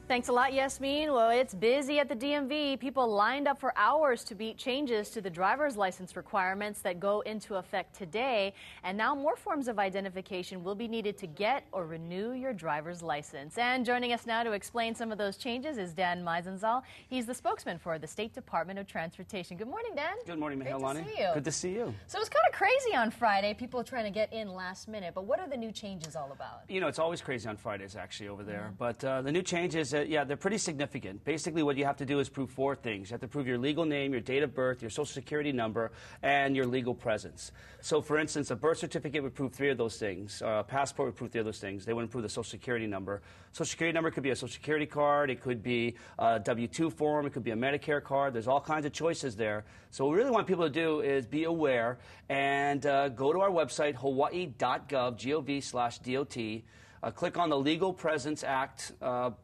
Thanks a lot, Yasmin. Well, it's busy at the DMV. People lined up for hours to beat changes to the driver's license requirements that go into effect today. And now more forms of identification will be needed to get or renew your driver's license. And joining us now to explain some of those changes is Dan Meisenzahl. He's the spokesman for the State Department of Transportation. Good morning, Dan. Good morning, Mahalani. Good to see you. Good to see you. So it was kind of crazy on Friday, people trying to get in last minute. But what are the new changes all about? You know, it's always crazy on Fridays, actually, over there. But the new changes, yeah, they're pretty significant. Basically, what you have to do is prove four things. You have to prove your legal name, your date of birth, your social security number, and your legal presence. So, for instance, a birth certificate would prove three of those things. A passport would prove three of those things. They wouldn't prove the social security number. Social security number could be a social security card. It could be a W-2 form. It could be a Medicare card. There's all kinds of choices there. So what we really want people to do is be aware and go to our website, hawaii.gov, gov/DOT. Click on the Legal Presence Act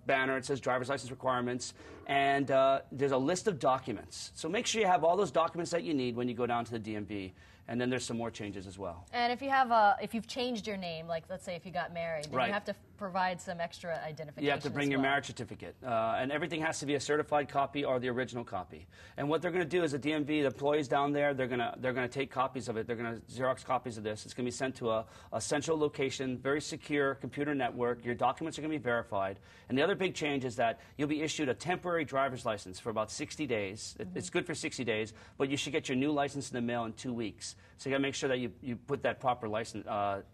banner. It says driver's license requirements, and there's a list of documents. So make sure you have all those documents that you need when you go down to the DMV. And then there's some more changes as well. And if you've changed your name, like let's say if you got married, then you have to provide some extra identification. You have to bring your marriage certificate, and everything has to be a certified copy or the original copy. And what they're going to do is the DMV, the employees down there, they're going to take copies of it. They're going to Xerox copies of this. It's going to be sent to a central location, very secure computer network. Your documents are going to be verified. And the other big change is that you'll be issued a temporary driver's license for about 60 days. It's good for 60 days, but you should get your new license in the mail in 2 weeks. So you got to make sure that you put that proper license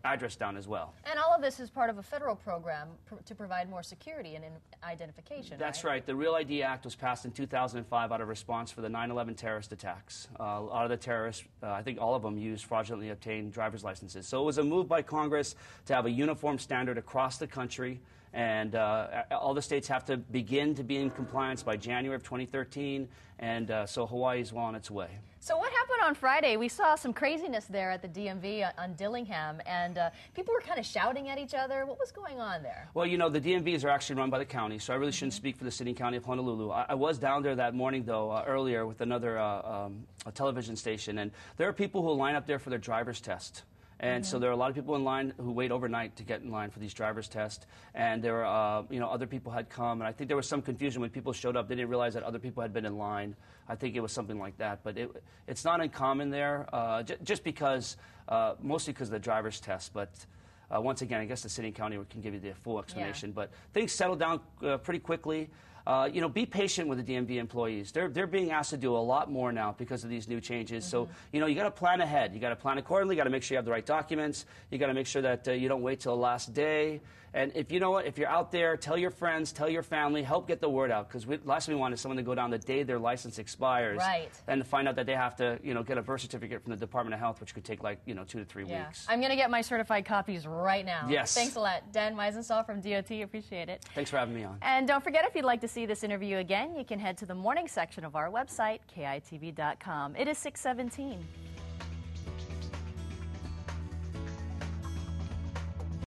address down as well. And all of this is part of a federal program to provide more security and identification. That's right. The Real ID Act was passed in 2005 out of response for the 9/11 terrorist attacks. A lot of the terrorists, I think all of them, used fraudulently obtained driver's licenses. So it was a move by Congress to have a uniform standard across the country. And all the states have to begin to be in compliance by January of 2013, and so Hawaii is well on its way. So what happened on Friday? We saw some craziness there at the DMV on Dillingham, and people were kind of shouting at each other. What was going on there? Well, you know, the DMVs are actually run by the county, so I really shouldn't speak for the city and county of Honolulu. I was down there that morning, though, earlier with another a television station, and there are people who line up there for their driver's test. And so there are a lot of people in line who wait overnight to get in line for these driver's tests. And there were, you know, other people had come. And I think there was some confusion when people showed up. They didn't realize that other people had been in line. I think it was something like that. But it's not uncommon there, just because, mostly because of the driver's test. But once again, I guess the city and county can give you the full explanation. Yeah. But things settled down pretty quickly. You know, be patient with the DMV employees. They're being asked to do a lot more now because of these new changes. So, you know, you got to plan ahead. You got to plan accordingly. You got to make sure you have the right documents. You got to make sure that you don't wait till the last day. And if you know what, if you're out there, tell your friends, tell your family, help get the word out. Because last thing we want is someone to go down the day their license expires, and to find out that they have to, you know, get a birth certificate from the Department of Health, which could take like, you know, 2 to 3 weeks. I'm going to get my certified copies right now. Yes. Thanks a lot, Dan Meisenzahl from DOT. Appreciate it. Thanks for having me on. And don't forget, if you'd like to see this interview again, you can head to the morning section of our website, kitv.com. It is 6:17.